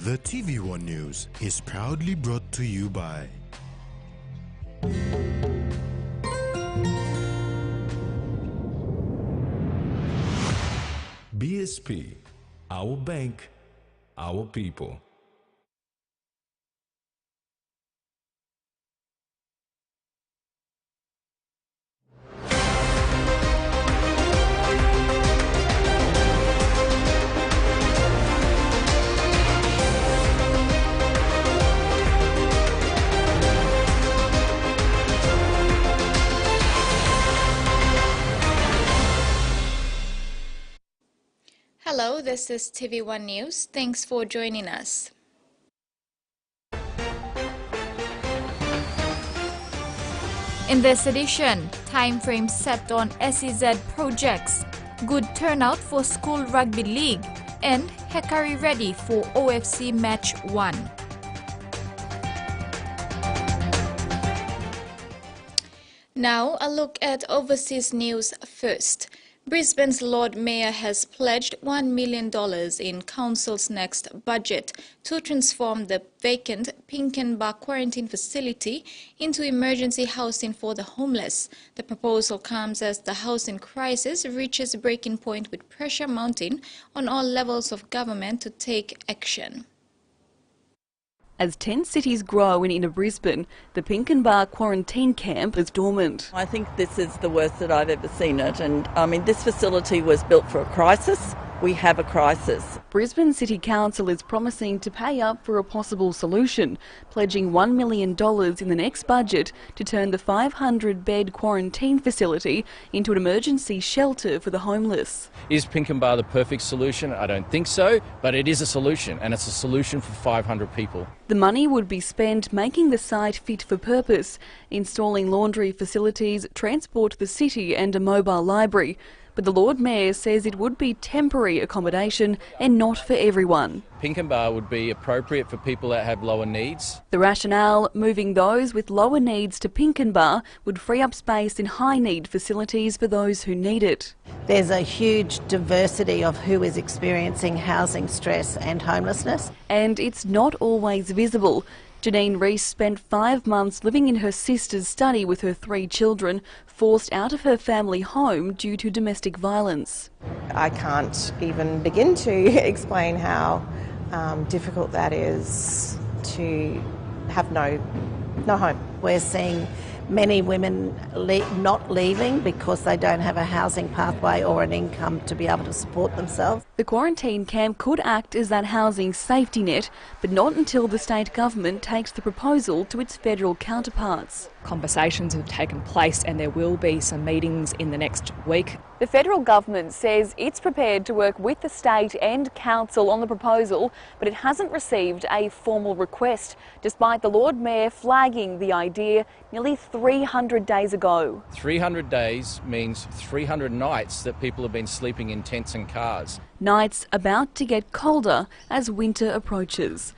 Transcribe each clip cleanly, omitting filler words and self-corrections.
The TVWAN News is proudly brought to you by BSP, our bank, our people. Hello, this is TVWAN News. Thanks for joining us. In this edition, timeframe set on SEZ projects, good turnout for School Rugby League, and Hekari ready for OFC Match 1. Now, a look at overseas news first. Brisbane's Lord Mayor has pledged $1 million in Council's next budget to transform the vacant Pinkenba quarantine facility into emergency housing for the homeless. The proposal comes as the housing crisis reaches a breaking point, with pressure mounting on all levels of government to take action. As 10 cities grow in inner Brisbane, the Pinkenba quarantine camp is dormant. I think this is the worst that I've ever seen it, and I mean, this facility was built for a crisis. We have a crisis. Brisbane City Council is promising to pay up for a possible solution, pledging $1 million in the next budget to turn the 500-bed quarantine facility into an emergency shelter for the homeless. Is Pinkenba the perfect solution? I don't think so, but it is a solution, and it's a solution for 500 people. The money would be spent making the site fit for purpose, installing laundry facilities, transport to the city and a mobile library. But the Lord Mayor says it would be temporary accommodation and not for everyone. Pinkenba would be appropriate for people that have lower needs. The rationale, moving those with lower needs to Pinkenba would free up space in high-need facilities for those who need it. There's a huge diversity of who is experiencing housing stress and homelessness. And it's not always visible. Janine Rees spent 5 months living in her sister's study with her 3 children, forced out of her family home due to domestic violence. I can't even begin to explain how difficult that is to have no home. We're seeing many women not leaving because they don't have a housing pathway or an income to be able to support themselves. The quarantine camp could act as that housing safety net, but not until the state government takes the proposal to its federal counterparts. Conversations have taken place and there will be some meetings in the next week. The federal government says it's prepared to work with the state and council on the proposal, but it hasn't received a formal request, despite the Lord Mayor flagging the idea nearly 300 days ago. 300 days means 300 nights that people have been sleeping in tents and cars. Nights about to get colder as winter approaches.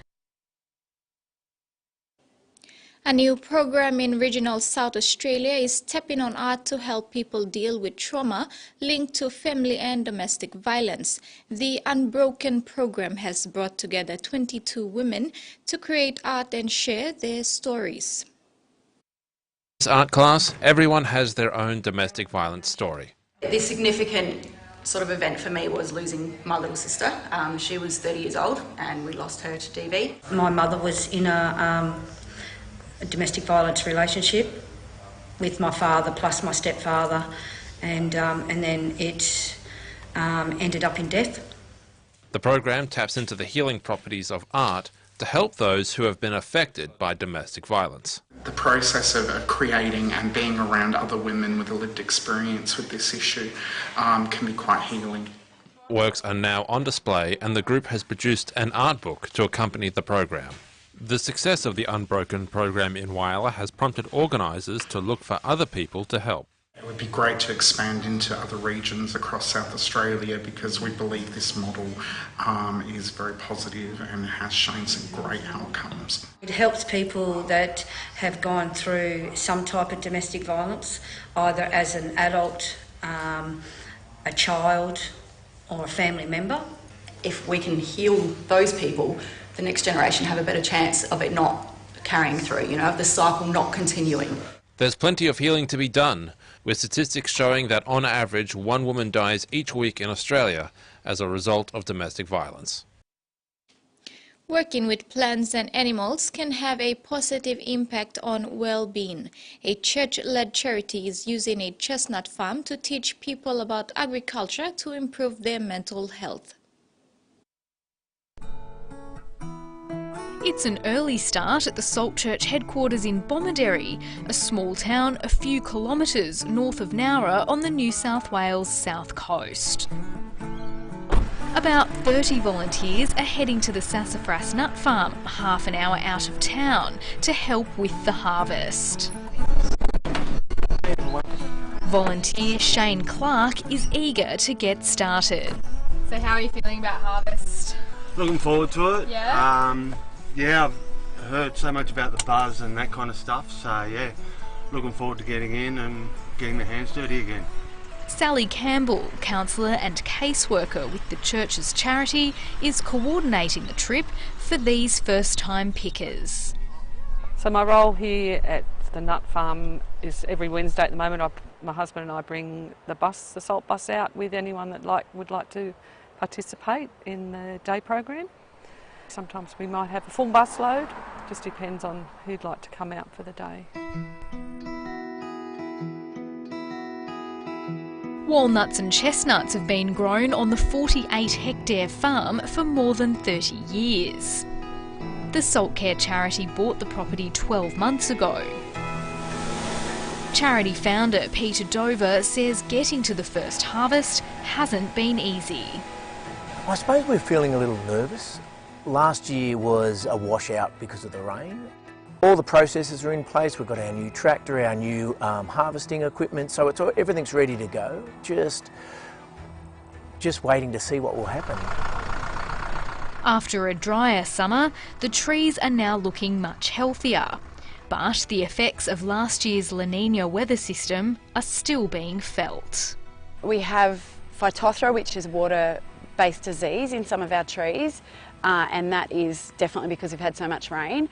A new program in regional South Australia is tapping on art to help people deal with trauma linked to family and domestic violence. The Unbroken program has brought together 22 women to create art and share their stories. This art class, everyone has their own domestic violence story. The significant sort of event for me was losing my little sister. She was 30 years old and we lost her to DV. My mother was in a domestic violence relationship with my father plus my stepfather, and then it ended up in death. The program taps into the healing properties of art to help those who have been affected by domestic violence. The process of creating and being around other women with a lived experience with this issue can be quite healing. Works are now on display and the group has produced an art book to accompany the program. The success of the Unbroken program in Whyalla has prompted organisers to look for other people to help. It would be great to expand into other regions across South Australia because we believe this model is very positive and has shown some great outcomes. It helps people that have gone through some type of domestic violence, either as an adult, a child or a family member. If we can heal those people, the next generation have a better chance of it not carrying through, you know, of the cycle not continuing. There's plenty of healing to be done, with statistics showing that on average 1 woman dies each week in Australia as a result of domestic violence. Working with plants and animals can have a positive impact on well-being. A church-led charity is using a chestnut farm to teach people about agriculture to improve their mental health. It's an early start at the Salt Church headquarters in Bomaderry, a small town a few kilometres north of Nowra on the New South Wales south coast. About 30 volunteers are heading to the Sassafras Nut Farm, half an hour out of town, to help with the harvest. Volunteer Shane Clark is eager to get started. So how are you feeling about harvest? Looking forward to it. Yeah? Yeah, I've heard so much about the buzz and that kind of stuff, so yeah, looking forward to getting in and getting the hands dirty again. Sally Campbell, counsellor and caseworker with the church's charity, is coordinating the trip for these first-time pickers. So my role here at the nut farm is every Wednesday at the moment. My husband and I bring the salt bus out with anyone that would like to participate in the day program. Sometimes we might have a full bus load, just depends on who'd like to come out for the day. Walnuts and chestnuts have been grown on the 48-hectare farm for more than 30 years. The Salt Care charity bought the property 12 months ago. Charity founder Peter Dover says getting to the first harvest hasn't been easy. I suppose we're feeling a little nervous. Last year was a washout because of the rain. All the processes are in place. We've got our new tractor, our new harvesting equipment, so everything's ready to go. Just waiting to see what will happen. After a drier summer, the trees are now looking much healthier. But the effects of last year's La Nina weather system are still being felt. We have Phytophthora, which is water-based disease in some of our trees, and that is definitely because we've had so much rain.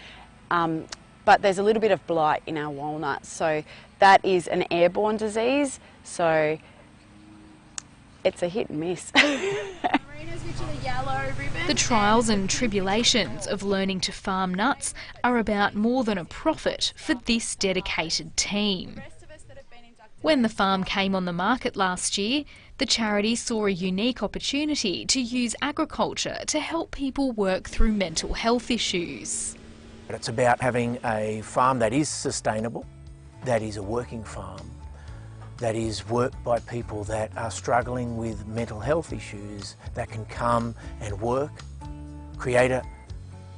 But there's a little bit of blight in our walnuts, so that is an airborne disease, so it's a hit and miss. The trials and tribulations of learning to farm nuts are about more than a profit for this dedicated team. When the farm came on the market last year, the charity saw a unique opportunity to use agriculture to help people work through mental health issues. It's about having a farm that is sustainable, that is a working farm, that is worked by people that are struggling with mental health issues, that can come and work, create a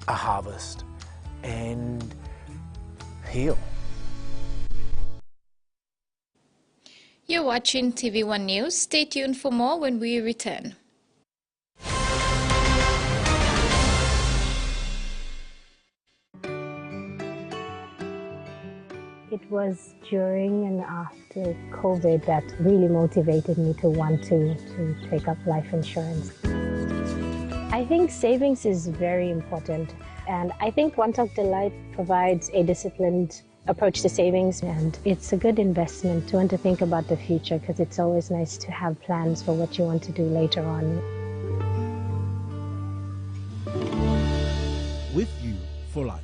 harvest and heal. You're watching TV1 News. Stay tuned for more when we return. It was during and after COVID that really motivated me to want to take up life insurance. I think savings is very important, and I think One Talk Delight provides a disciplined approach to savings, and it's a good investment to want to think about the future, because it's always nice to have plans for what you want to do later on. With you for life.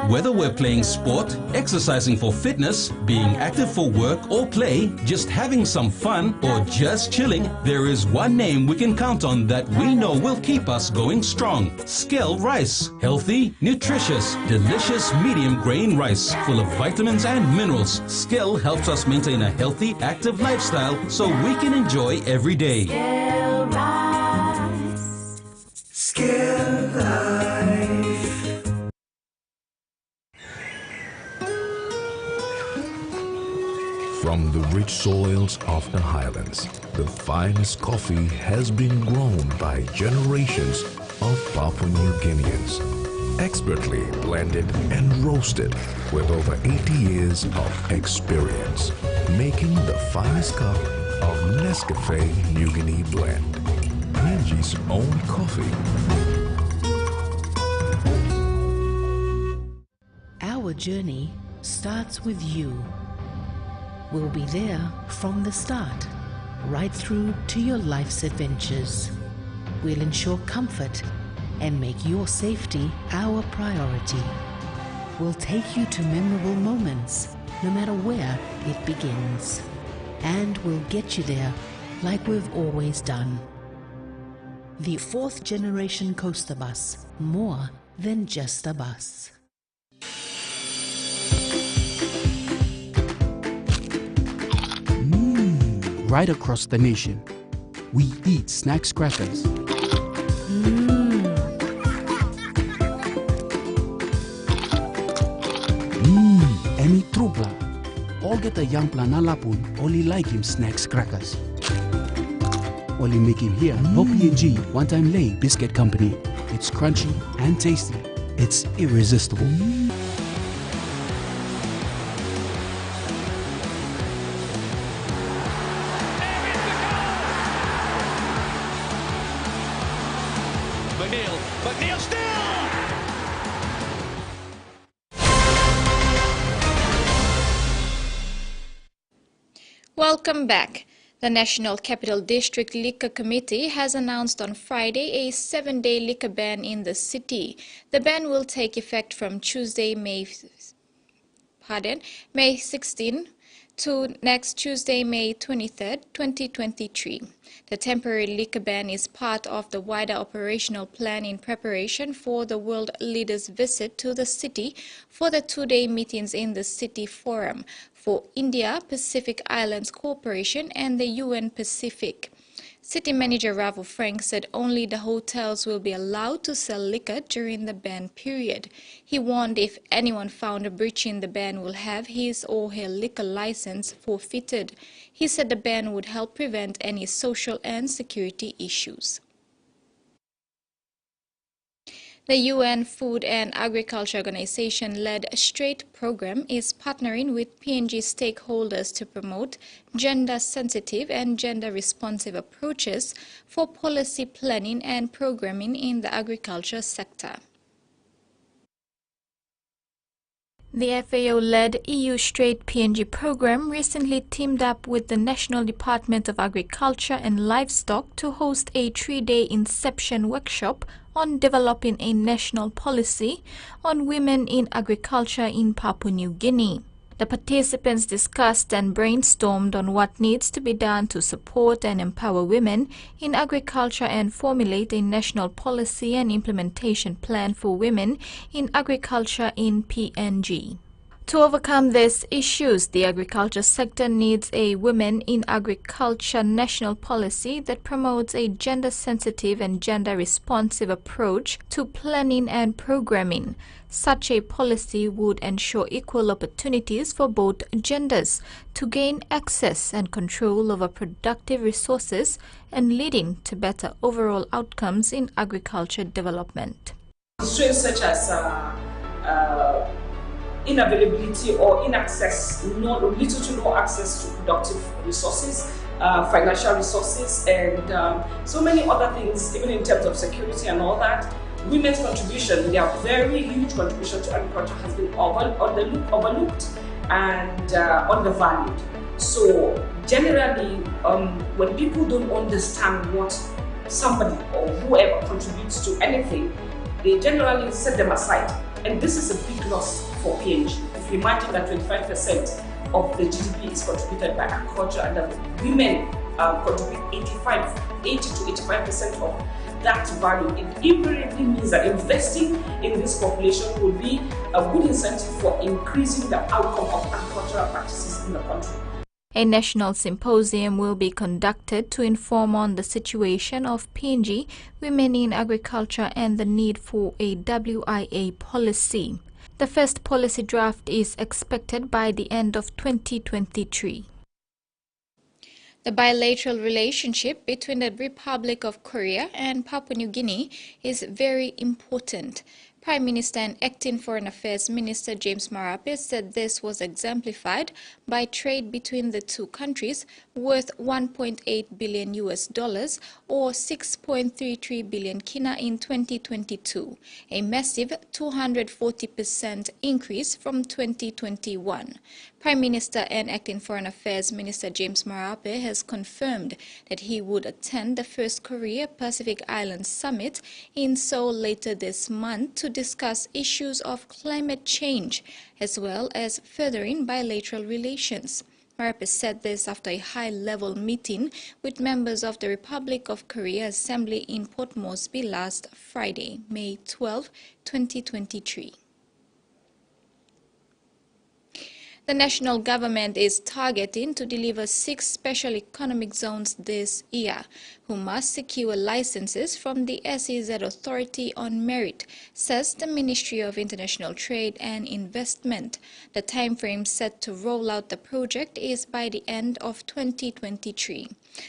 Whether we're playing sport, exercising for fitness, being active for work or play, just having some fun, or just chilling, there is one name we can count on that we know will keep us going strong. Skell Rice. Healthy, nutritious, delicious medium grain rice full of vitamins and minerals. Skell helps us maintain a healthy, active lifestyle so we can enjoy every day. Skell Rice. Skell Life. From the rich soils of the highlands, the finest coffee has been grown by generations of Papua New Guineans. Expertly blended and roasted with over 80 years of experience, making the finest cup of Nescafe New Guinea blend. PNG's own coffee. journey starts with you. We'll be there from the start, right through to your life's adventures. We'll ensure comfort and make your safety our priority. We'll take you to memorable moments, no matter where it begins. And we'll get you there like we've always done. The 4th generation coaster bus, more than just a bus. Right across the nation, we eat snacks crackers. Emi Trupla. All get a young planalapun, only like him snacks crackers. Only make him here, no PNG, one-time lay biscuit company. It's crunchy and tasty. It's irresistible. McNeil still! Welcome back. The National Capital District Liquor Committee has announced on Friday a 7-day liquor ban in the city. The ban will take effect from Tuesday, May 16 to next Tuesday, May 23, 2023. The temporary liquor ban is part of the wider operational plan in preparation for the world leaders' visit to the city for the 2-day meetings in the City Forum for India Pacific Islands Cooperation and the UN Pacific. City Manager Ravo Frank said only the hotels will be allowed to sell liquor during the ban period. He warned if anyone found breaching the ban will have his or her liquor license forfeited. He said the ban would help prevent any social and security issues. The UN Food and Agriculture Organization-led STRAIGHT program is partnering with PNG stakeholders to promote gender-sensitive and gender-responsive approaches for policy planning and programming in the agriculture sector. The FAO-led EU STRAIGHT PNG program recently teamed up with the National Department of Agriculture and Livestock to host a 3-day Inception workshop on developing a national policy on women in agriculture in Papua New Guinea. The participants discussed and brainstormed on what needs to be done to support and empower women in agriculture and formulate a national policy and implementation plan for women in agriculture in PNG. To overcome these issues, the agriculture sector needs a Women in Agriculture national policy that promotes a gender-sensitive and gender-responsive approach to planning and programming. Such a policy would ensure equal opportunities for both genders to gain access and control over productive resources and leading to better overall outcomes in agriculture development. Constraints such as inavailability or inaccess, little to no access to productive resources, financial resources, and so many other things, even in terms of security and all that. Women's contribution, their very huge contribution to agriculture has been overlooked and undervalued. So generally, when people don't understand what somebody or whoever contributes to anything, they generally set them aside. And this is a big loss for PNG. If you imagine that 25% of the GDP is contributed by agriculture and that women contribute 80 to 85% of that value, it invariably means that investing in this population will be a good incentive for increasing the outcome of agricultural practices in the country. A national symposium will be conducted to inform on the situation of PNG women in agriculture and the need for a WIA policy. The first policy draft is expected by the end of 2023. The bilateral relationship between the Republic of Korea and Papua New Guinea is very important. Prime Minister and Acting Foreign Affairs Minister James Marape said this was exemplified by trade between the two countries worth $1.8 billion or 6.33 billion kina in 2022, a massive 240% increase from 2021. Prime Minister and Acting Foreign Affairs Minister James Marape has confirmed that he would attend the first Korea Pacific Islands Summit in Seoul later this month to discuss issues of climate change as well as furthering bilateral relations. Marape said this after a high-level meeting with members of the Republic of Korea Assembly in Port Moresby last Friday, May 12, 2023. The national government is targeting to deliver 6 special economic zones this year, who must secure licenses from the SEZ Authority on merit, says the Ministry of International Trade and Investment. The timeframe set to roll out the project is by the end of 2023.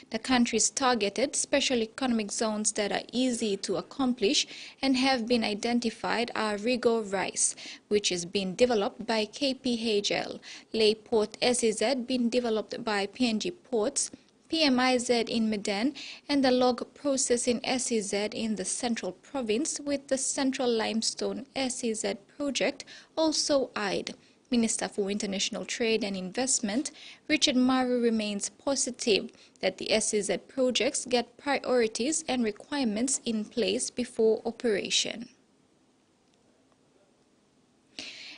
The country's targeted special economic zones that are easy to accomplish and have been identified are Rigo Rice, which is being developed by KPHL, Lay Port SEZ being developed by PNG Ports, PMIZ in Medan, and the log processing SEZ in the Central Province, with the Central Limestone SEZ project also eyed. Minister for International Trade and Investment, Richard Maru, remains positive that the SEZ projects get priorities and requirements in place before operation.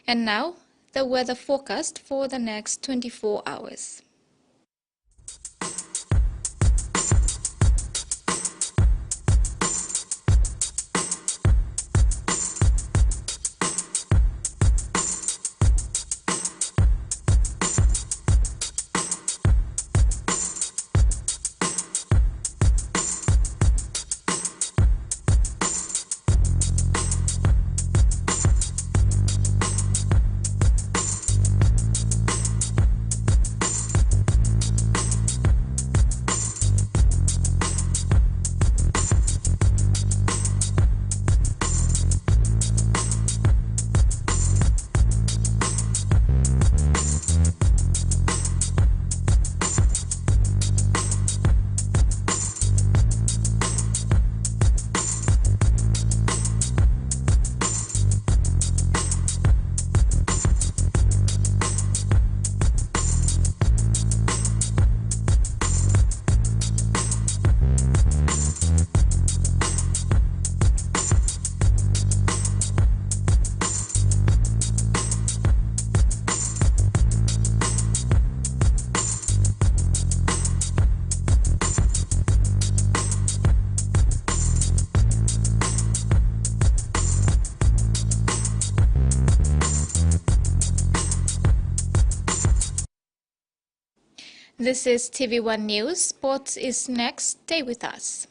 And now, the weather forecast for the next 24 hours. This is TV1 News. Sports is next. Stay with us.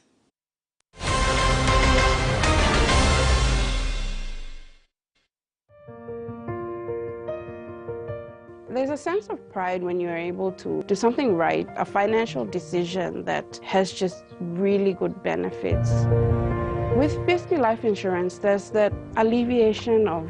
There's a sense of pride when you're able to do something right, a financial decision that has just really good benefits. With BSP Life Insurance, there's that alleviation of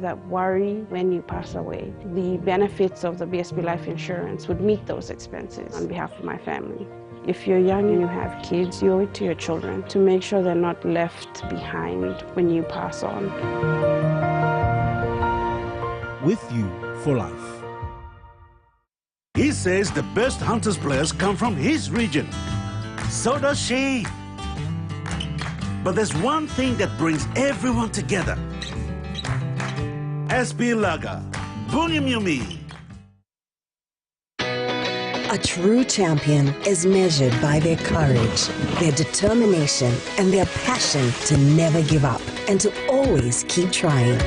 that worry when you pass away. The benefits of the BSP Life Insurance would meet those expenses on behalf of my family. If you're young and you have kids, you owe it to your children to make sure they're not left behind when you pass on. With you for life. He says the best Hunters players come from his region. So does she. But there's one thing that brings everyone together. SP Laga, Bunyamyumi. A true champion is measured by their courage, their determination, and their passion to never give up and to always keep trying.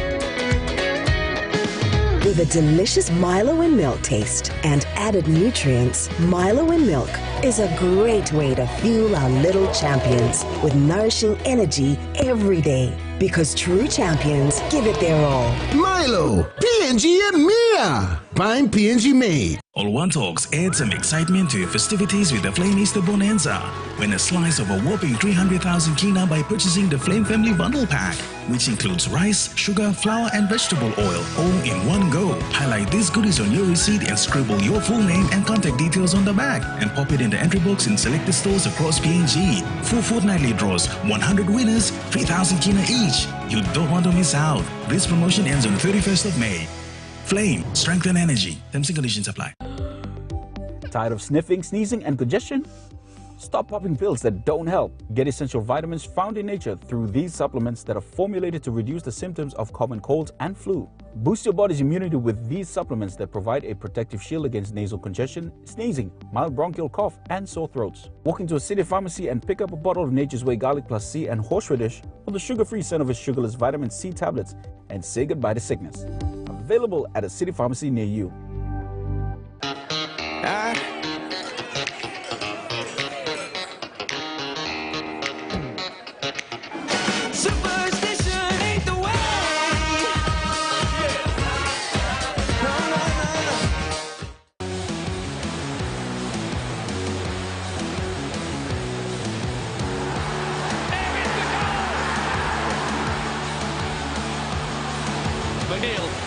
With a delicious Milo and milk taste and added nutrients, Milo and milk is a great way to fuel our little champions with nourishing energy every day. Because true champions give it their all. Milo, PNG and Mia. Prime PNG made. All One Talks adds some excitement to your festivities with the Flame Easter Bonanza. Win a slice of a whopping 300,000 kina by purchasing the Flame Family Bundle Pack, which includes rice, sugar, flour and vegetable oil, all in one go. Highlight these goodies on your receipt and scribble your full name and contact details on the back and pop it in the entry box in selected stores across PNG. Full fortnightly draws, 100 winners, 3,000 kina each. You don't want to miss out. This promotion ends on the 31st of May. Flame, strength and energy. Terms and conditions apply. Tired of sniffing, sneezing and congestion? Stop popping pills that don't help. Get essential vitamins found in nature through these supplements that are formulated to reduce the symptoms of common colds and flu. Boost your body's immunity with these supplements that provide a protective shield against nasal congestion, sneezing, mild bronchial cough, and sore throats. Walk into a city pharmacy and pick up a bottle of Nature's Way Garlic Plus C and Horseradish or the sugar-free Cenovus Sugarless Vitamin C tablets and say goodbye to sickness. Available at a city pharmacy near you.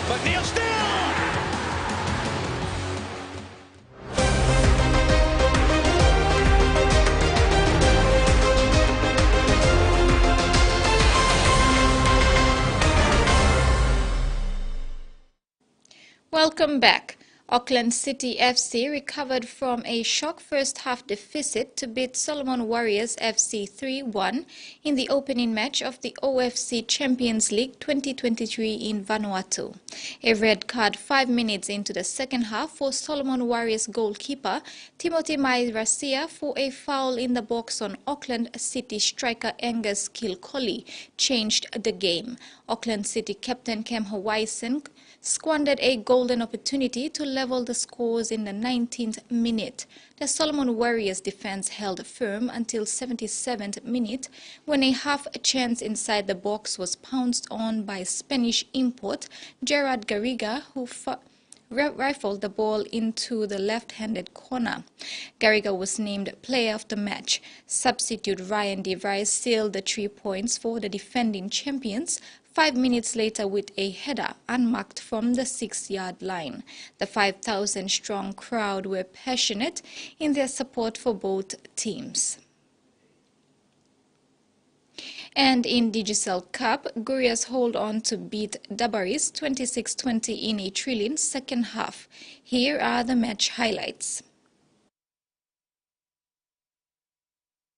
McNeil still! Welcome back. Auckland City FC recovered from a shock first-half deficit to beat Solomon Warriors FC 3-1 in the opening match of the OFC Champions League 2023 in Vanuatu. A red card 5 minutes into the second half for Solomon Warriors goalkeeper Timothy Mairasia for a foul in the box on Auckland City striker Angus Kilcolly changed the game. Auckland City captain Cam Hawaisen squandered a golden opportunity to level the scores in the 19th minute. The Solomon Warriors defense held firm until 77th minute when a half chance inside the box was pounced on by Spanish import Gerard Garriga, who rifled the ball into the left-handed corner. Garriga was named player of the match. Substitute Ryan DeVries sealed the 3 points for the defending champions 5 minutes later with a header unmarked from the 6-yard line. The 5,000-strong crowd were passionate in their support for both teams. And in Digicel Cup, Gurias hold on to beat Dabaris 26-20 in a thrilling second half. Here are the match highlights.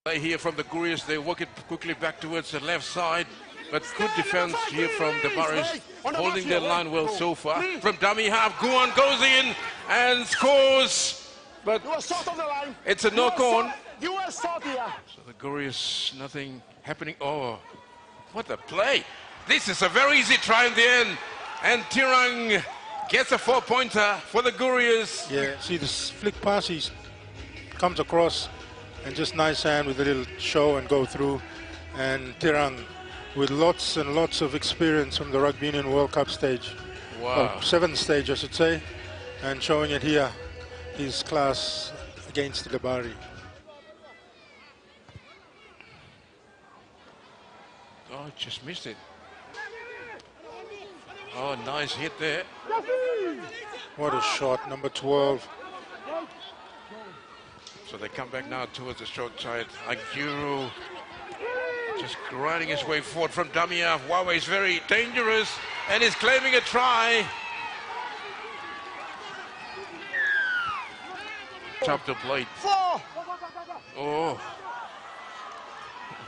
They hear from the Gurias, they work it quickly back towards the left side. But good defense here from the Dabaris, holding their line well so far. From dummy half, Guan goes in and scores. But it's a knock-on. So the Gurias, nothing happening. Oh, what a play. This is a very easy try in the end. And Tirang gets a 4-pointer for the Gurias. Yeah, see this flick pass, he comes across and just nice hand with a little show and go through. And Tirang with lots and lots of experience from the Rugby Union World Cup stage. Wow. 7th stage, I should say, and showing it here, his class against the Dabari. Oh, just missed it. Oh, nice hit there. What a shot, number 12. So they come back now towards the short side. Aguru just grinding his way forward from dummy half. Huawei is very dangerous and is claiming a try. Top to plate. Oh,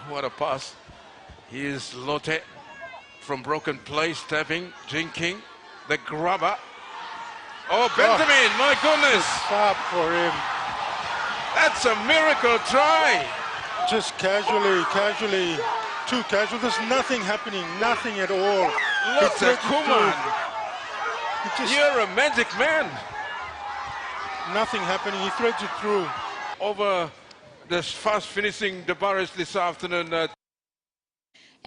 what a pass. Here's Lotte from broken place, tapping, jinking, the grubber. Oh, Benjamin, my goodness. Stop for him. That's a miracle try. Just casually, too casual. There's nothing happening, nothing at all. Lotte Kuman, you're a magic man. Nothing happening, he threads it through. over the fast finishing the Barras this afternoon.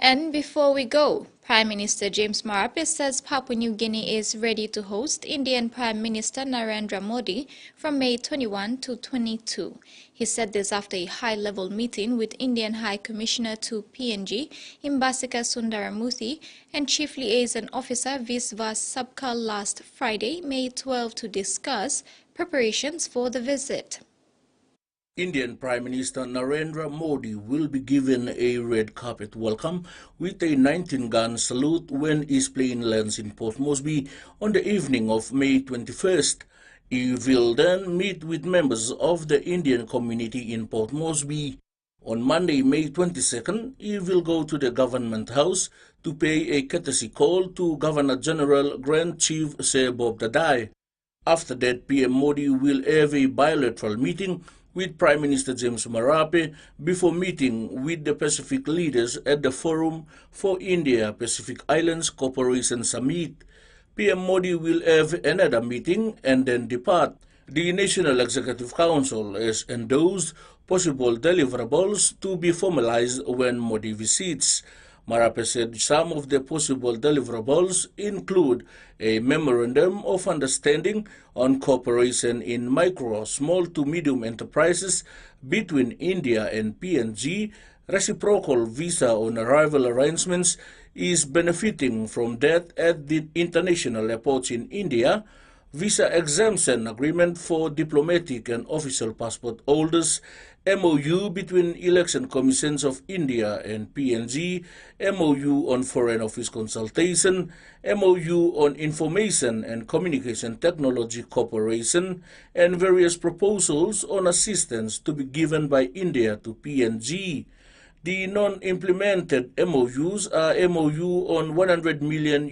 And before we go, Prime Minister James Marape says Papua New Guinea is ready to host Indian Prime Minister Narendra Modi from May 21 to 22. He said this after a high-level meeting with Indian High Commissioner to PNG, Imbasika Sundaramurthy, and Chief Liaison Officer Viswas Sabkal last Friday, May 12, to discuss preparations for the visit. Indian Prime Minister Narendra Modi will be given a red carpet welcome with a 19-gun salute when his plane lands in Port Moresby on the evening of May 21st. He will then meet with members of the Indian community in Port Moresby. On Monday, May 22nd, he will go to the Government House to pay a courtesy call to Governor-General Grand Chief Sir Bob Dadai. After that, PM Modi will have a bilateral meeting with Prime Minister James Marape before meeting with the Pacific leaders at the Forum for India-Pacific Islands Cooperation Summit. PM Modi will have another meeting and then depart. The National Executive Council has endorsed possible deliverables to be formalized when Modi visits. Marape said some of the possible deliverables include a Memorandum of Understanding on cooperation in micro, small to medium enterprises between India and PNG, reciprocal visa on arrival arrangements is benefiting from that at the international airports in India, visa exemption agreement for diplomatic and official passport holders, MOU between Election Commissions of India and PNG, MOU on Foreign Office consultation, MOU on Information and Communication Technology Cooperation, and various proposals on assistance to be given by India to PNG. The non-implemented MOUs are MOU on $100 million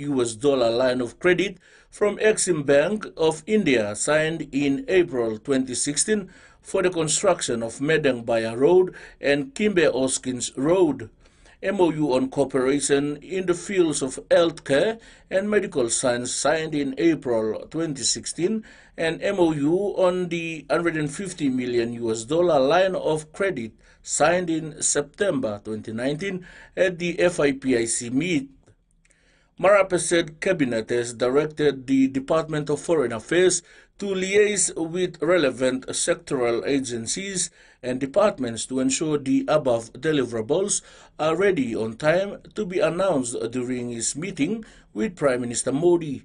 line of credit from Exim Bank of India signed in April 2016 for the construction of Medangbaya Road and Kimbe Oskins Road, MOU on cooperation in the fields of healthcare and medical science signed in April 2016, and MOU on the $150 million line of credit signed in September 2019 at the FIPIC meet. Marape said Cabinet has directed the Department of Foreign Affairs to liaise with relevant sectoral agencies and departments to ensure the above deliverables are ready on time to be announced during his meeting with Prime Minister Modi.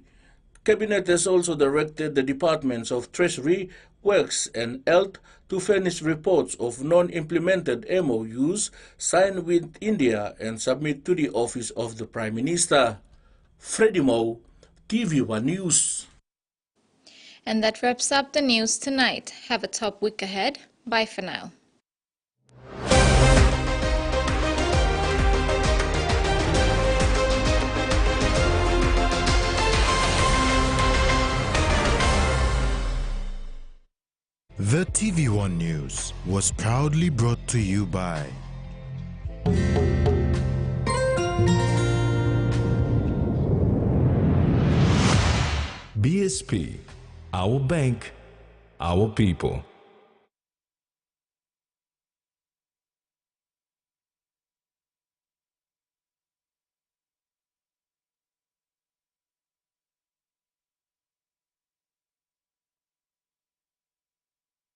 Cabinet has also directed the Departments of Treasury, Works and Health to furnish reports of non-implemented MOUs signed with India and submit to the Office of the Prime Minister. Freddie Moe, TVWAN News. And that wraps up the news tonight. Have a top week ahead. Bye for now. The TVWAN News was proudly brought to you by BSP, our bank, our people.